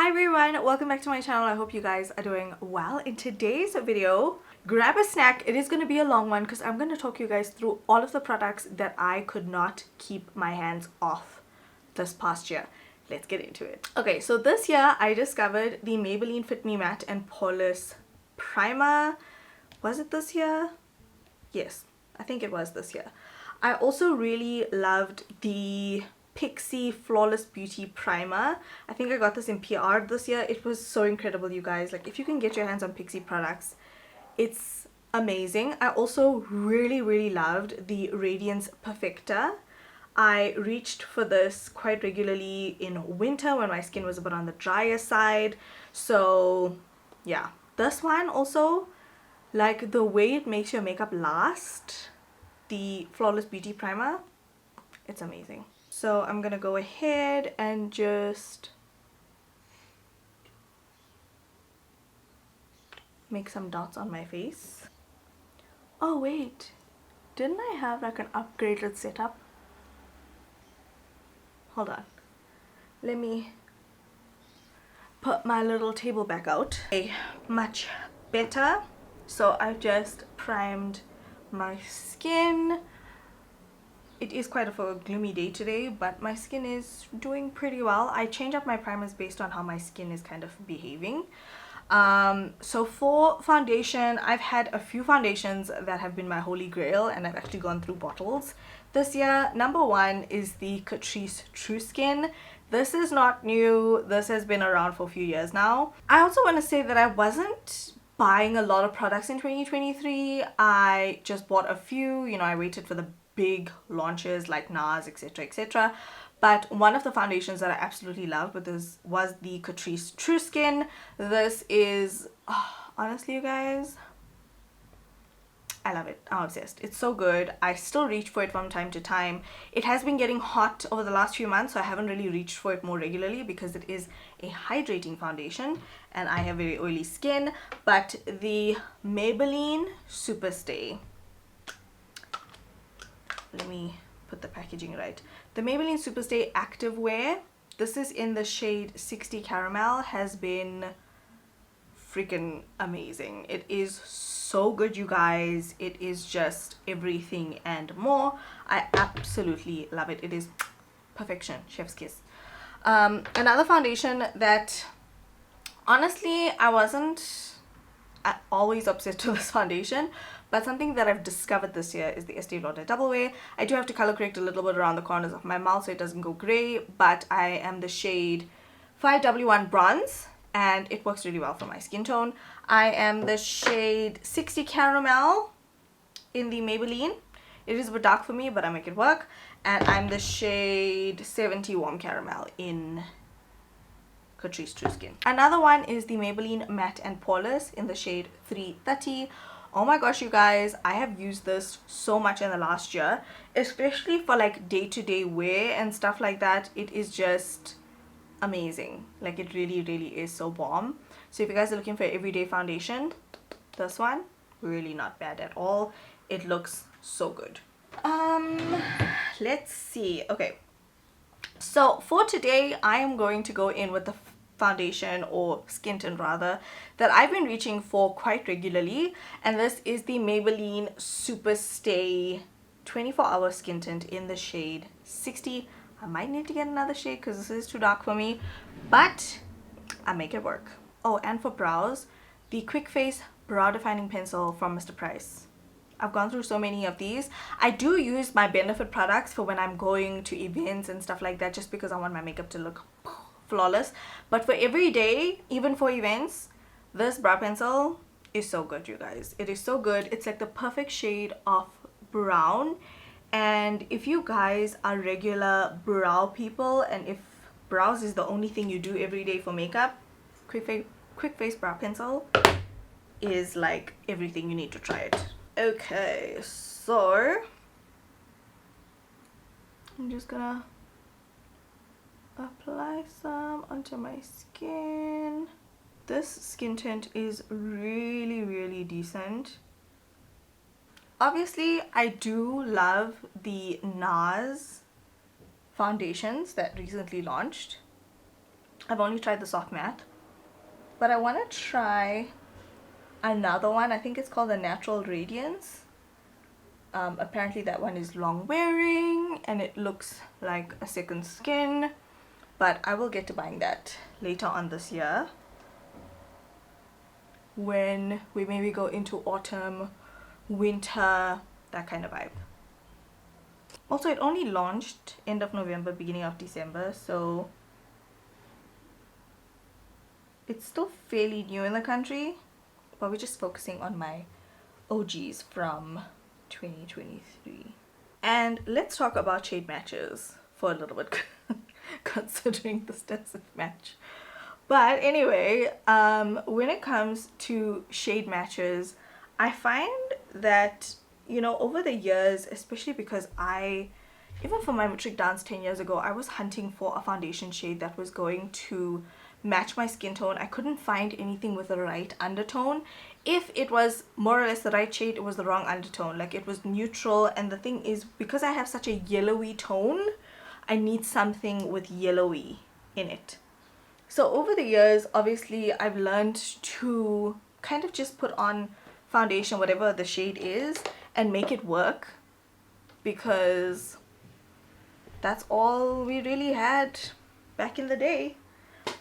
Hi everyone, welcome back to my channel. I hope you guys are doing well. In today's video, grab a snack. It is going to be a long one because I'm going to talk you guys through all of the products that I could not keep my hands off this past year. Let's get into it. Okay, so this year I discovered the Maybelline Fit Me Matte and Poreless Primer. Was it this year? Yes, I think it was this year. I also really loved the Pixi Flawless Beauty Primer. I think I got this in PR this year. It was so incredible, you guys. Like, if you can get your hands on Pixi products, it's amazing. I also really loved the Radiance Perfecta. I reached for this quite regularly in winter when my skin was a bit on the drier side. So yeah, this one also, like the way it makes your makeup last, the Flawless Beauty Primer, it's amazing. So I'm gonna go ahead and just make some dots on my face. Oh wait, didn't I have like an upgraded setup? Hold on, let me put my little table back out. Okay, much better. So I've just primed my skin. It is quite of a gloomy day today, but my skin is doing pretty well. I change up my primers based on how my skin is kind of behaving. So for foundation, I've had a few foundations that have been my holy grail, and I've actually gone through bottles. This year, number one is the Catrice True Skin. This is not new. This has been around for a few years now. I also want to say that I wasn't buying a lot of products in 2023. I just bought a few. You know, I waited for the big launches like NARS, etc. But one of the foundations that I absolutely loved was the Catrice True Skin. This is, honestly you guys, I love it. I'm obsessed. It's so good. I still reach for it from time to time. It has been getting hot over the last few months, so I haven't really reached for it more regularly because it is a hydrating foundation and I have very oily skin. But the Maybelline Super Stay, let me put the packaging right. The Maybelline Super Stay Active Wear, this is in the shade 60 Caramel, has been freaking amazing. It is so good, you guys. It is just everything and more. I absolutely love it. It is perfection, chef's kiss. Another foundation that honestly I wasn't always obsessed with this foundation, but something that I've discovered this year is the Estee Lauder Double Wear. I do have to color correct a little bit around the corners of my mouth so it doesn't go gray, but I am the shade 5W1 Bronze and it works really well for my skin tone. I am the shade 60 Caramel in the Maybelline. It is a bit dark for me, but I make it work. And I'm the shade 70 Warm Caramel in Catrice True Skin. Another one is the Maybelline Matte and Poreless in the shade 330. Oh my gosh, you guys, I have used this so much in the last year, especially for like day-to-day wear and stuff like that. It is just amazing. Like, it really is so bomb. So if you guys are looking for everyday foundation, this one, really not bad at all. It looks so good. Let's see. Okay, so for today I am going to go in with the foundation, or skin tint rather, that I've been reaching for quite regularly, and this is the Maybelline Super Stay 24-hour skin tint in the shade 60. I might need to get another shade because this is too dark for me, but I make it work. Oh, and for brows, the Quick Face Brow Defining Pencil from Mr. Price. I've gone through so many of these. I do use my Benefit products for when I'm going to events and stuff like that, just because I want my makeup to look flawless. But for every day, even for events, this brow pencil is so good, you guys. It is so good. It's like the perfect shade of brown. And if you guys are regular brow people, and if brows is the only thing you do every day for makeup, Quick Face Brow Pencil is like everything. You need to try it. Okay, so I'm just gonna apply some onto my skin. This skin tint is really decent. Obviously, I do love the NARS foundations that recently launched. I've only tried the soft matte, but I want to try another one. I think it's called the Natural Radiance. Apparently that one is long wearing and it looks like a second skin, but I will get to buying that later on this year when we maybe go into autumn, winter, that kind of vibe. Also, it only launched end of November, beginning of December, so it's still fairly new in the country, but we're just focusing on my OGs from 2023. And let's talk about shade matches for a little bit considering this doesn't match. But anyway, when it comes to shade matches, I find that, you know, over the years, especially because even for my matric dance 10 years ago, I was hunting for a foundation shade that was going to match my skin tone. I couldn't find anything with the right undertone. If it was more or less the right shade, it was the wrong undertone. Like, it was neutral, and the thing is, because I have such a yellowy tone, I need something with yellowy in it. So over the years, obviously, I've learned to kind of just put on foundation, whatever the shade is, and make it work, because that's all we really had back in the day.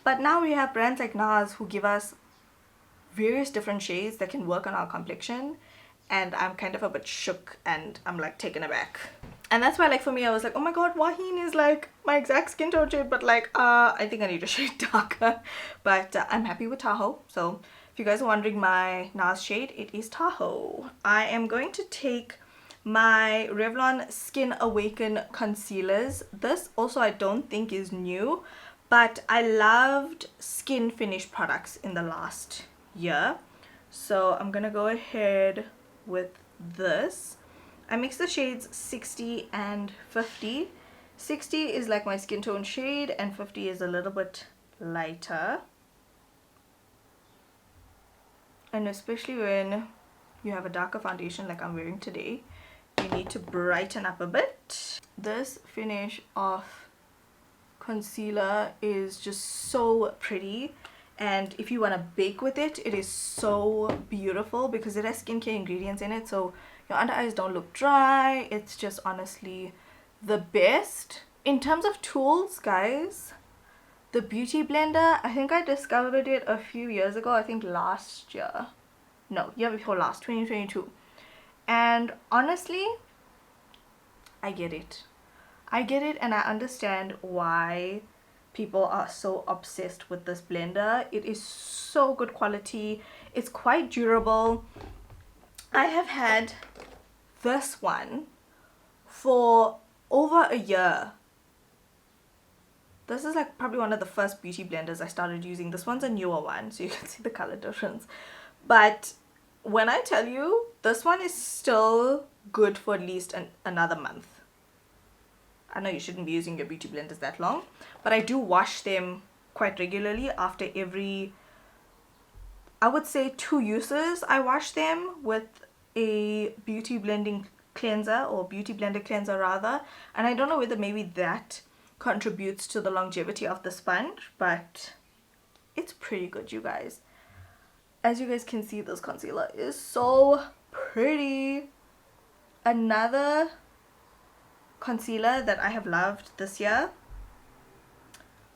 But now we have brands like NARS who give us various different shades that can work on our complexion, and I'm kind of a bit shook and I'm like taken aback. And that's why, like, for me, I was like, oh my god, Wahine is like my exact skin tone shade, but like I think I need a shade darker. But I'm happy with Tahoe. So if you guys are wondering my NARS shade, it is Tahoe. I am going to take my Revlon Skin Awaken concealers. This also I don't think is new, but I loved skin finish products in the last year, so I'm gonna go ahead with this. I mix the shades 60 and 50. 60 is like my skin tone shade and 50 is a little bit lighter, and especially when you have a darker foundation like I'm wearing today, you need to brighten up a bit. This finish of concealer is just so pretty, and if you want to bake with it, it is so beautiful because it has skincare ingredients in it, so your under eyes don't look dry. It's just honestly the best. In terms of tools, guys, the beauty blender, I think I discovered it a few years ago. I think last year, no, year before last, 2022, and honestly, I get it. I get it, and I understand why people are so obsessed with this blender. It is so good quality. It's quite durable. I have had this one for over a year. This is like probably one of the first beauty blenders I started using. This one's a newer one, so you can see the color difference. But when I tell you, this one is still good for at least another month. I know you shouldn't be using your beauty blenders that long, but I do wash them quite regularly after every, I would say, 2 uses. I wash them with a beauty blending cleanser, or beauty blender cleanser rather, and I don't know whether maybe that contributes to the longevity of the sponge, but it's pretty good, you guys. As you guys can see, this concealer is so pretty. Another concealer that I have loved this year,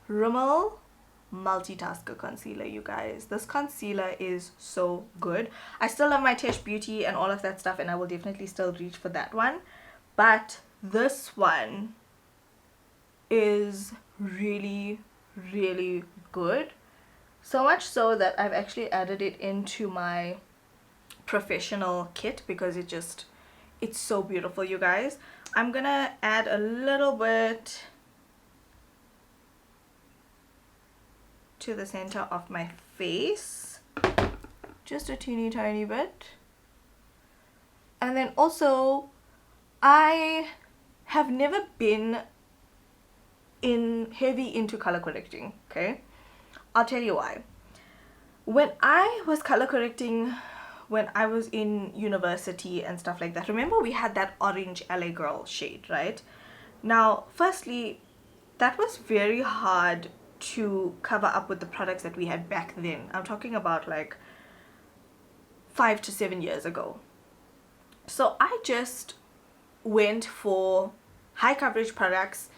Rimmel Multitasker Concealer, you guys. This concealer is so good. I still love my Tesh Beauty and all of that stuff, and I will definitely still reach for that one, but this one is really, really good. So much so that I've actually added it into my professional kit because it's so beautiful, you guys. I'm gonna add a little bit to the center of my face, just a teeny tiny bit. And then also, I have never been heavy into color correcting, okay? I'll tell you why. When I was color correcting when I was in university and stuff like that, remember we had that orange LA Girl shade, right? Now, firstly, that was very hard to cover up with the products that we had back then. I'm talking about like 5 to 7 years ago. So I just went for high coverage products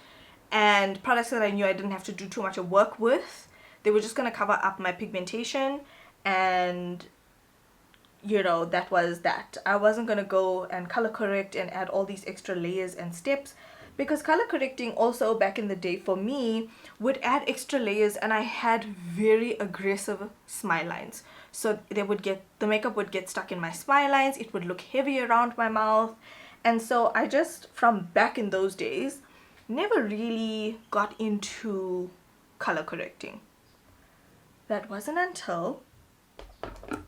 and products that I knew I didn't have to do too much of work with. They were just going to cover up my pigmentation, and you know, that was that. I wasn't going to go and color correct and add all these extra layers and steps, because color correcting also back in the day for me would add extra layers, and I had very aggressive smile lines. So the makeup would get stuck in my smile lines, it would look heavy around my mouth. And so I just, from back in those days, never really got into color correcting. That wasn't until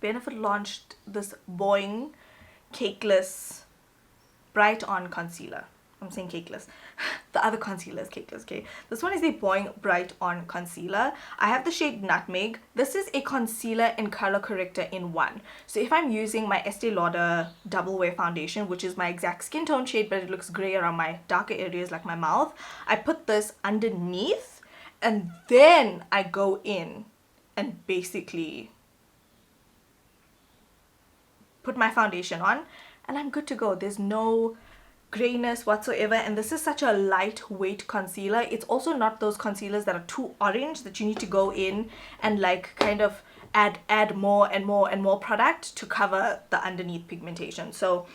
Benefit launched this Boing Cakeless Bright On Concealer. I'm saying cakeless. The other concealer is cakeless, okay? This one is the Boing Bright On Concealer. I have the shade Nutmeg. This is a concealer and color corrector in one. So if I'm using my Estee Lauder Double Wear Foundation, which is my exact skin tone shade, but it looks gray around my darker areas like my mouth, I put this underneath, and then I go in and basically put my foundation on, and I'm good to go. There's no grayness whatsoever, and this is such a lightweight concealer. It's also not those concealers that are too orange that you need to go in and like kind of add more and more and more product to cover the underneath pigmentation. So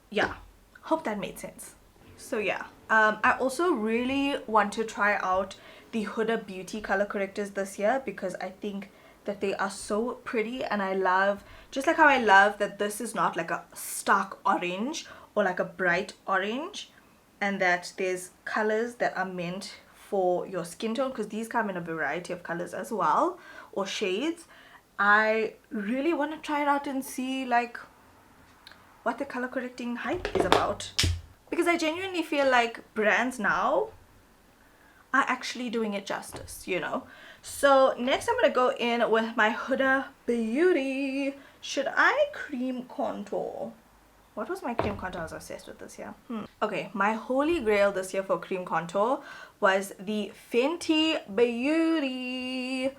yeah, hope that made sense. So yeah, I also really want to try out the Huda Beauty color correctors this year, because I think that they are so pretty, and I love, just like how I love that this is not like a stark orange or like a bright orange, and that there's colors that are meant for your skin tone, because these come in a variety of colors as well, or shades. I really want to try it out and see like what the color correcting hype is about, because I genuinely feel like brands now are actually doing it justice, you know. So next I'm gonna go in with my Huda Beauty Should I Cream Contour. What was my cream contour? I was obsessed with this year. Okay, my holy grail this year for cream contour was the Fenty Beauty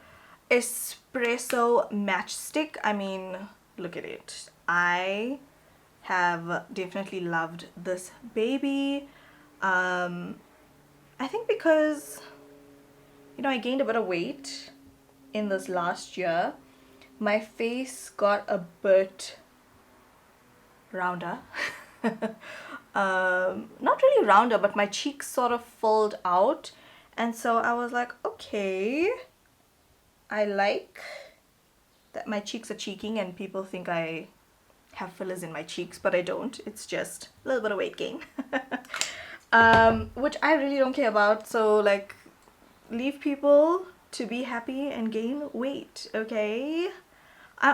Espresso Matchstick. I mean, look at it. I have definitely loved this baby. I think because, you know, I gained a bit of weight in this last year. My face got a bit rounder. Not really rounder, but my cheeks sort of filled out, and so I was like, okay, I like that my cheeks are cheeking and people think I have fillers in my cheeks, but I don't. It's just a little bit of weight gain. Which I really don't care about. So like, leave people to be happy and gain weight, okay? I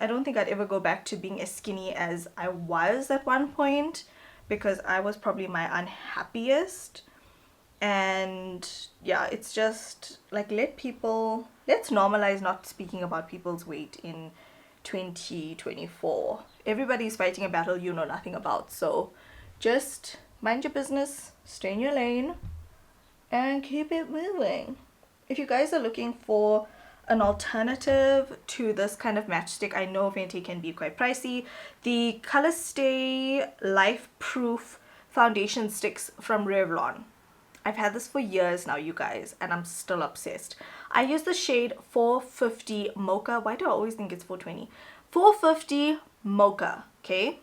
don't think I'd ever go back to being as skinny as I was at one point, because I was probably my unhappiest. And yeah, it's just like, let's normalize not speaking about people's weight in 2024. Everybody's fighting a battle you know nothing about, so just mind your business, stay in your lane, and keep it moving. If you guys are looking for an alternative to this kind of matchstick, I know Fenty can be quite pricey. The Color Stay Life Proof foundation sticks from Revlon. I've had this for years now, you guys, and I'm still obsessed. I use the shade 450 Mocha. Why do I always think it's 420? 450 Mocha, okay?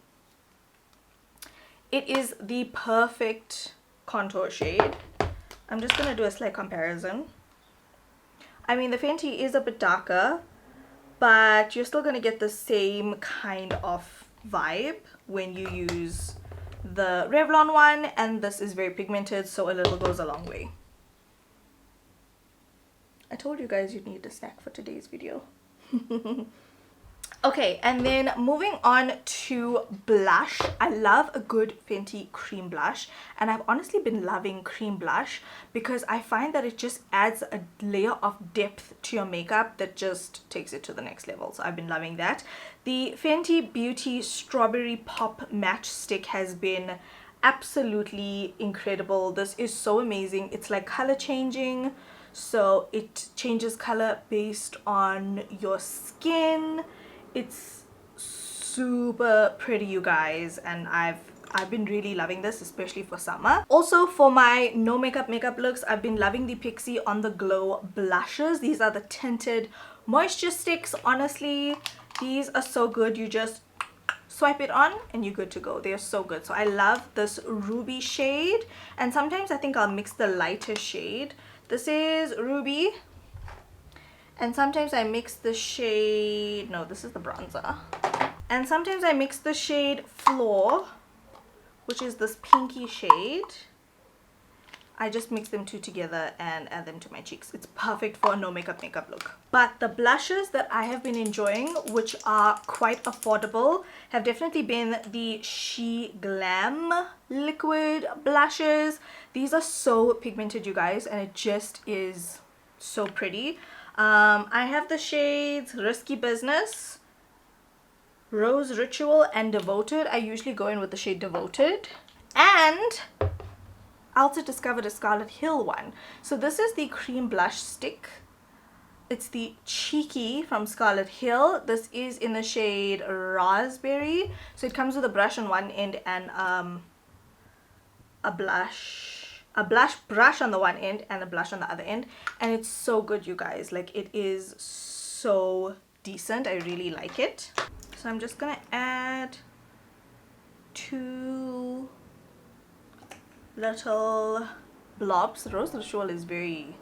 It is the perfect contour shade. I'm just gonna do a slight comparison. I mean, the Fenty is a bit darker, but you're still gonna get the same kind of vibe when you use the Revlon one, and this is very pigmented, so a little goes a long way. I told you guys you'd need a snack for today's video. Okay, and then moving on to blush. I love a good Fenty cream blush, and I've honestly been loving cream blush because I find that it just adds a layer of depth to your makeup that just takes it to the next level. So I've been loving that. The Fenty Beauty Strawberry Pop Match Stick has been absolutely incredible. This is so amazing. It's like color changing, so it changes color based on your skin. It's super pretty, you guys, and I've been really loving this, especially for summer. Also, for my no makeup looks, I've been loving the Pixi On The Glow blushes. These are the tinted moisture sticks. Honestly, these are so good. You just swipe it on and you're good to go. They're so good. So I love this ruby shade, and sometimes I think I'll mix the lighter shade. This is ruby, and sometimes I mix the shade, no, this is the bronzer, and sometimes I mix the shade Floor, which is this pinky shade. I just mix them two together and add them to my cheeks. It's perfect for a no makeup look. But the blushes that I have been enjoying, which are quite affordable, have definitely been the She Glam liquid blushes. These are so pigmented, you guys, and it just is so pretty. I have the shades Risky Business, Rose Ritual, and Devoted. I usually go in with the shade Devoted. And I also discovered a Scarlet Hill one. So this is the cream blush stick. It's the Cheeky from Scarlet Hill. This is in the shade Raspberry. So it comes with a brush on one end and a blush brush on the one end and a blush on the other end. And it's so good, you guys. Like, it is so decent. I really like it. So I'm just gonna add 2 little blobs. Rose Ritual is very,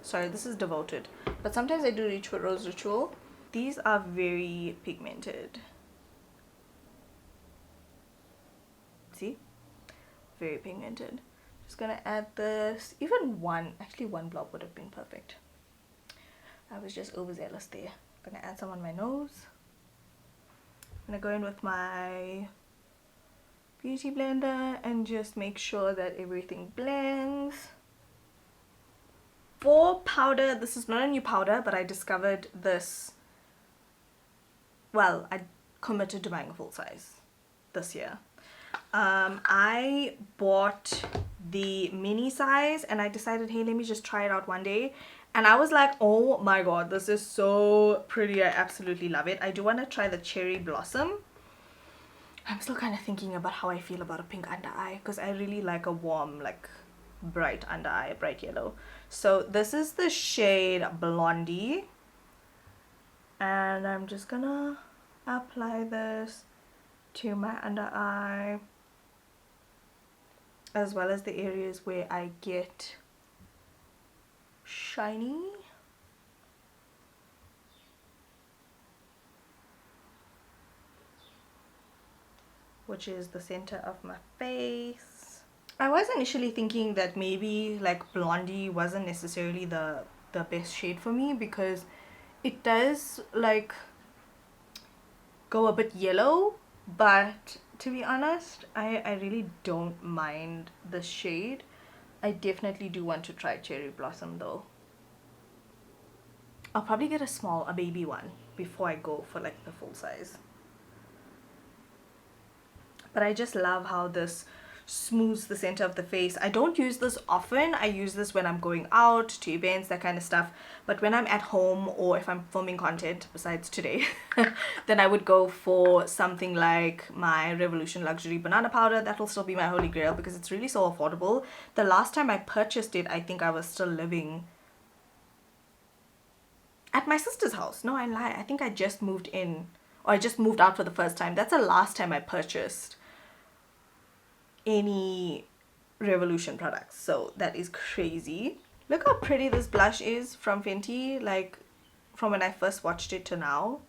sorry, this is Devoted, but sometimes I do reach for Rose Ritual. These are very pigmented. See? Very pigmented. Just gonna add this, even one blob would have been perfect. I was just overzealous there. Gonna add some on my nose. I'm gonna go in with my beauty blender and just make sure that everything blends. For powder, this is not a new powder, but I discovered this, well, I committed to buying a full size this year. I bought the mini size and I decided, hey, let me just try it out one day, and I was like, oh my god, this is so pretty. I absolutely love it. I do want to try the Cherry Blossom. I'm still kind of thinking about how I feel about a pink under eye, because I really like a warm, like, bright under eye, bright yellow. So this is the shade Blondie, and I'm just gonna apply this to my under eye, as well as the areas where I get shiny. Which is the center of my face. I was initially thinking that maybe like Blondie wasn't necessarily the best shade for me, because it does like go a bit yellow, but to be honest, I really don't mind the shade. I definitely do want to try Cherry Blossom though. I'll probably get a baby one before I go for like the full size. But I just love how this smooths the center of the face. I don't use this often. I use this when I'm going out to events, that kind of stuff. But when I'm at home, or if I'm filming content besides today, then I would go for something like my Revolution Luxury Banana Powder. That will still be my holy grail because it's really so affordable. The last time I purchased it, I think I was still living at my sister's house. No, I lie. I think I just moved in, or I just moved out for the first time. That's the last time I purchased any Revolution products. So that is crazy. Look how pretty this blush is from Fenty, like from when I first watched it to now.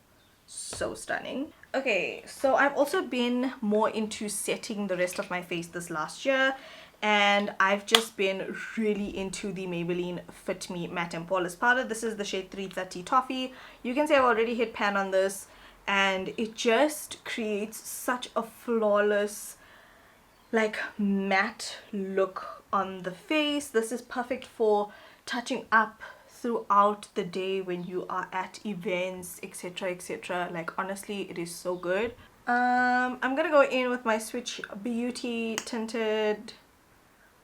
So stunning. Okay, so I've also been more into setting the rest of my face this last year, and I've just been really into the Maybelline Fit Me Matte and Poreless powder. This is the shade 330 Toffee. You can see I've already hit pan on this, and it just creates such a flawless, like, matte look on the face. This is perfect for touching up throughout the day when you are at events, etc, etc. Like, honestly, it is so good. I'm gonna go in with my Switch Beauty tinted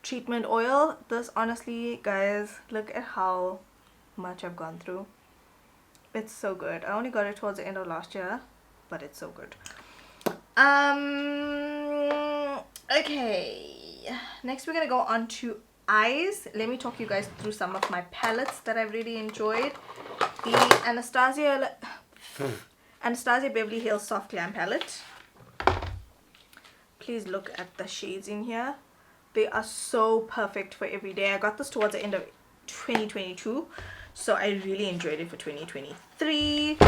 treatment oil. This, honestly, guys, look at how much I've gone through. It's so good. I only got it towards the end of last year, but it's so good. Okay, next we're gonna go on to eyes. Let me talk you guys through some of my palettes that I've really enjoyed. The Anastasia Beverly Hills Soft Glam palette. Please look at the shades in here. They are so perfect for every day. I got this towards the end of 2022, so I really enjoyed it for 2023.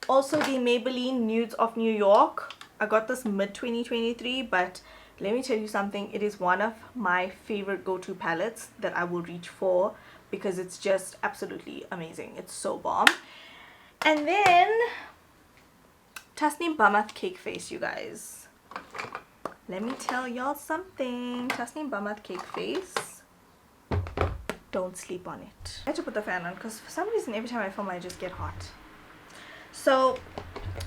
Also, the Maybelline Nudes of New York. I got this mid 2023, but let me tell you something. It is one of my favorite go-to palettes that I will reach for because it's just absolutely amazing. It's so bomb. And then Tasneem Bamath Cake Face, you guys. Let me tell y'all something. Tasneem Bamath Cake Face. Don't sleep on it. I had to put the fan on because for some reason every time I film I just get hot. So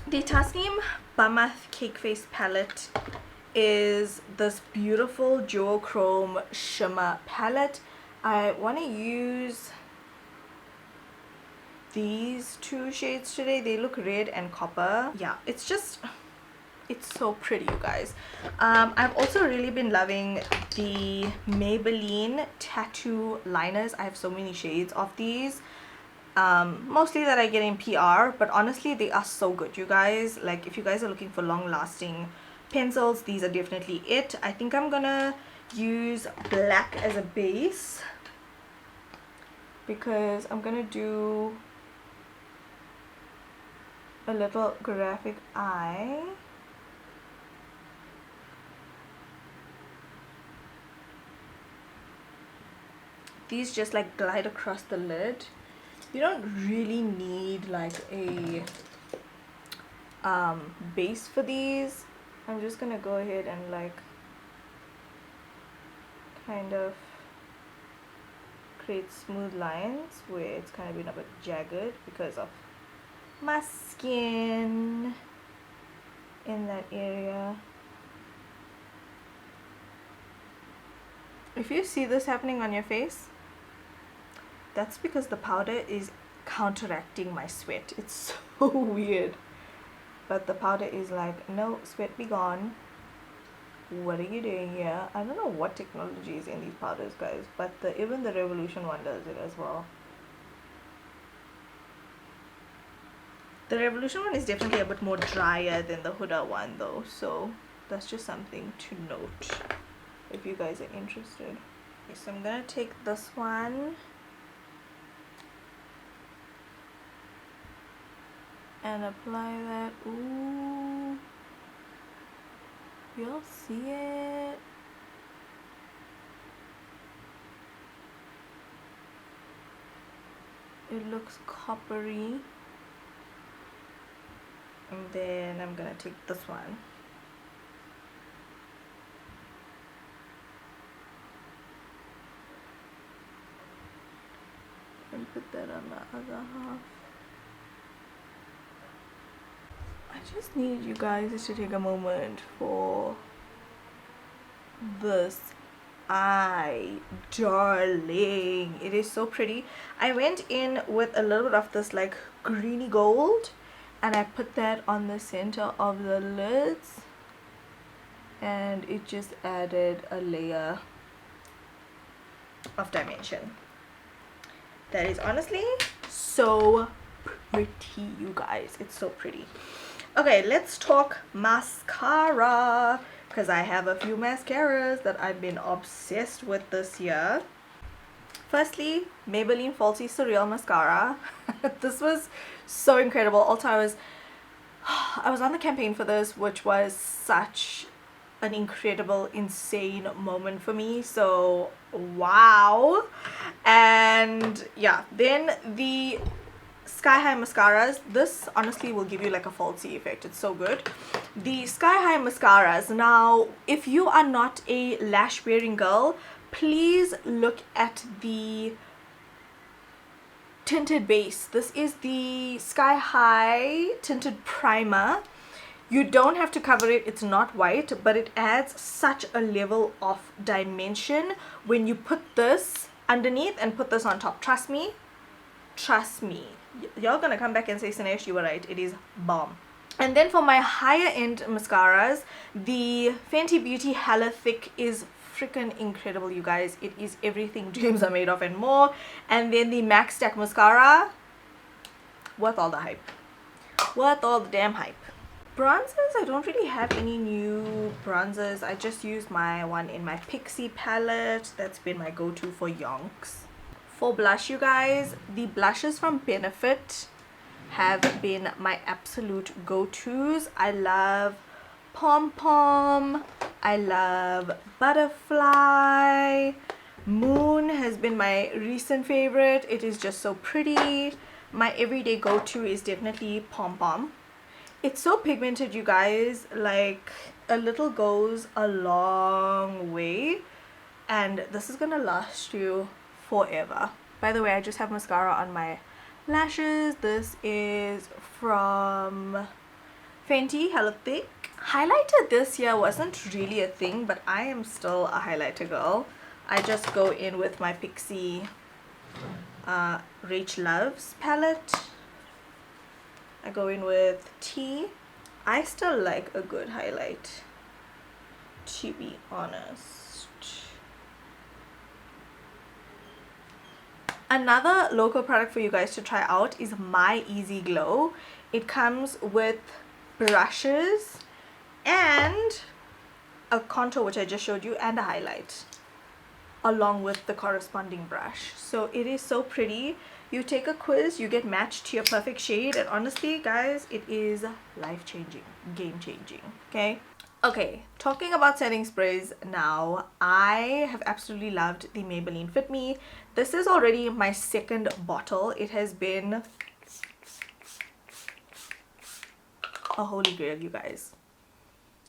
the Tasneem Bamath Cake Face palette is this beautiful duochrome shimmer palette. I want to use these two shades today. They look red and copper. Yeah, it's so pretty, you guys. I've also really been loving the Maybelline tattoo liners. I have so many shades of these. Mostly that I get in PR, but honestly they are so good, you guys. Like, if you guys are looking for long lasting pencils, these are definitely it. I think I'm gonna use black as a base because I'm gonna do a little graphic eye. These just like glide across the lid. You don't really need like a base for these. I'm just gonna go ahead and like kind of create smooth lines where it's kind of been a bit jagged because of my skin in that area. If you see this happening on your face, that's because the powder is counteracting my sweat. It's so weird, but the powder is like, no, sweat be gone. What are you doing here? I don't know what technology is in these powders, guys, but even the Revolution one does it as well. The Revolution one is definitely a bit more drier than the Huda one though, so that's just something to note if you guys are interested. Okay, so I'm gonna take this one and apply that. Ooh, you'll see it. It looks coppery. And then I'm gonna take this one and put that on the other half. I just need you guys to take a moment for this eye, darling. It is so pretty. I went in with a little bit of this like greeny gold and I put that on the center of the lids, and it just added a layer of dimension. That is honestly so pretty, you guys. It's so pretty. Okay, let's talk mascara, because I have a few mascaras that I've been obsessed with this year. Firstly, Maybelline Faulty Surreal Mascara. This was so incredible. Also, I was on the campaign for this, which was such an incredible, insane moment for me. So, wow. And yeah, then the Sky High mascaras. This honestly will give you like a falsy effect. It's so good. The Sky High mascaras. Now, if you are not a lash wearing girl, please look at the tinted base. This is the Sky High tinted primer. You don't have to cover it, it's not white, but it adds such a level of dimension when you put this underneath and put this on top. Trust me, trust me. Y'all gonna come back and say, Sanesh, you were right, it is bomb. And then for my higher end mascaras, the Fenty Beauty Hella Thick is freaking incredible, you guys. It is everything dreams are made of and more. And then the Max Stack Mascara, worth all the hype. Worth all the damn hype. Bronzers, I don't really have any new bronzers. I just used my one in my Pixie palette. That's been my go-to for yonks. For blush, you guys, the blushes from Benefit have been my absolute go-tos. I love Pom Pom. I love Butterfly. Moon has been my recent favorite. It is just so pretty. My everyday go-to is definitely Pom Pom. It's so pigmented, you guys. Like, a little goes a long way, and this is gonna last you forever. By the way, I just have mascara on my lashes. This is from Fenty Hella Thick. Highlighter this year wasn't really a thing, but I am still a highlighter girl. I just go in with my Pixie Rach Loves palette. I go in with T. I still like a good highlight, to be honest. Another local product for you guys to try out is My Easy Glow. It comes with brushes and a contour, which I just showed you, and a highlight along with the corresponding brush. So it is so pretty. You take a quiz, you get matched to your perfect shade, and honestly guys, it is life-changing, game-changing. Okay, talking about setting sprays now, I have absolutely loved the Maybelline Fit Me. This is already my second bottle. It has been a holy grail, you guys.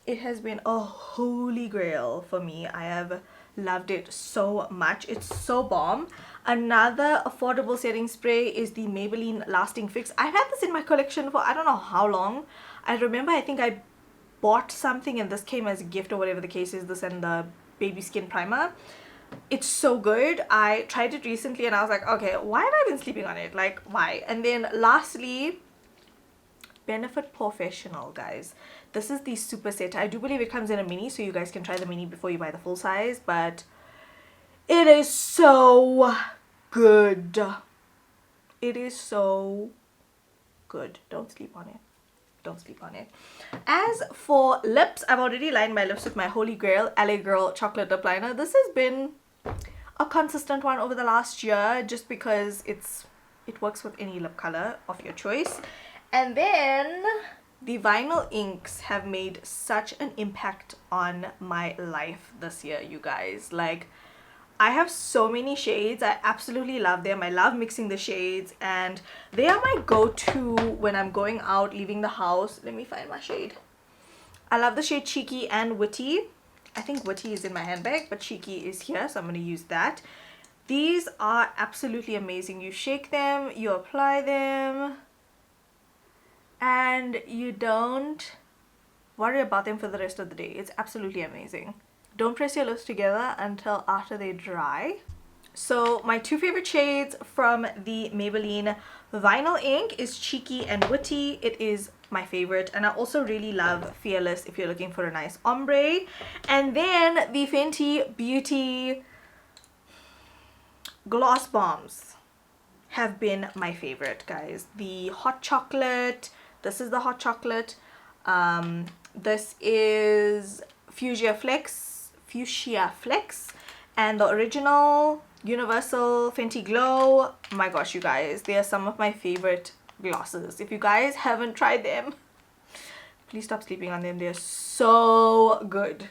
It has been a holy grail for me. I have loved it so much. It's so bomb. Another affordable setting spray is the Maybelline Lasting Fix. I've had this in my collection for I don't know how long. I remember I think I bought something and this came as a gift or whatever the case is, this and the baby skin primer. It's so good. I tried it recently and I was like, okay, why have I been sleeping on it? Like, why? And then lastly, Benefit Professional, guys. This is the super set. I do believe it comes in a mini, so you guys can try the mini before you buy the full size, but it is so good. It is so good. Don't sleep on it. Don't sleep on it. As for lips, I've already lined my lips with my Holy Grail LA Girl Chocolate Lip Liner. This has been a consistent one over the last year just because it works with any lip color of your choice. And then the vinyl inks have made such an impact on my life this year, you guys. Like, I have so many shades. I absolutely love them. I love mixing the shades, and they are my go-to when I'm going out, leaving the house. Let me find my shade. I love the shade Cheeky and Witty. I think Witty is in my handbag, but Cheeky is here, so I'm going to use that. These are absolutely amazing. You shake them, you apply them, and you don't worry about them for the rest of the day. It's absolutely amazing. Don't press your lips together until after they dry. So my two favorite shades from the Maybelline vinyl ink is Cheeky and Witty. It is my favorite, and I also really love Fearless if you're looking for a nice ombre. And then the Fenty Beauty Gloss Bombs have been my favorite, guys. The hot chocolate. This is the hot chocolate. This is Fuchsia Flex, and the original Universal Fenty Glow. Oh my gosh, you guys, they are some of my favorite glosses. If you guys haven't tried them, please stop sleeping on them. They're so good.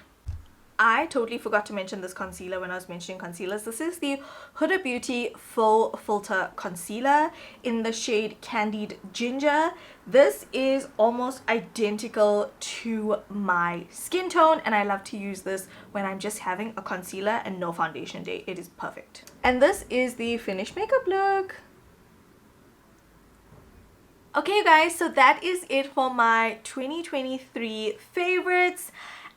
I totally forgot to mention this concealer when I was mentioning concealers. This is the Huda Beauty Full Filter Concealer in the shade Candied Ginger. This is almost identical to my skin tone, and I love to use this when I'm just having a concealer and no foundation day. It is perfect. And this is the finished makeup look. Okay guys, so that is it for my 2023 favorites,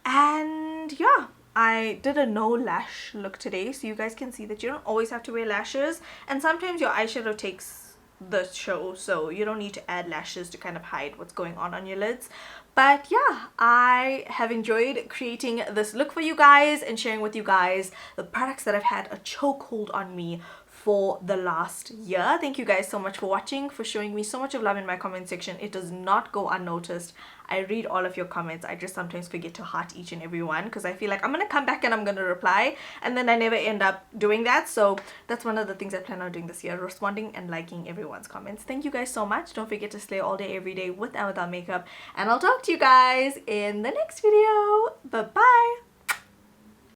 and yeah, I did a no lash look today, so you guys can see that you don't always have to wear lashes, and sometimes your eyeshadow takes the show, so you don't need to add lashes to kind of hide what's going on your lids. But yeah, I have enjoyed creating this look for you guys and sharing with you guys the products that have had a chokehold on me for the last year. Thank you guys so much for watching, for showing me so much of love in my comment section. It does not go unnoticed. I read all of your comments. I just sometimes forget to heart each and every one because I feel like I'm gonna come back and I'm gonna reply, and then I never end up doing that. So that's one of the things I plan on doing this year, responding and liking everyone's comments. Thank you guys so much. Don't forget to slay all day every day with and without makeup, and I'll talk to you guys in the next video. Bye bye.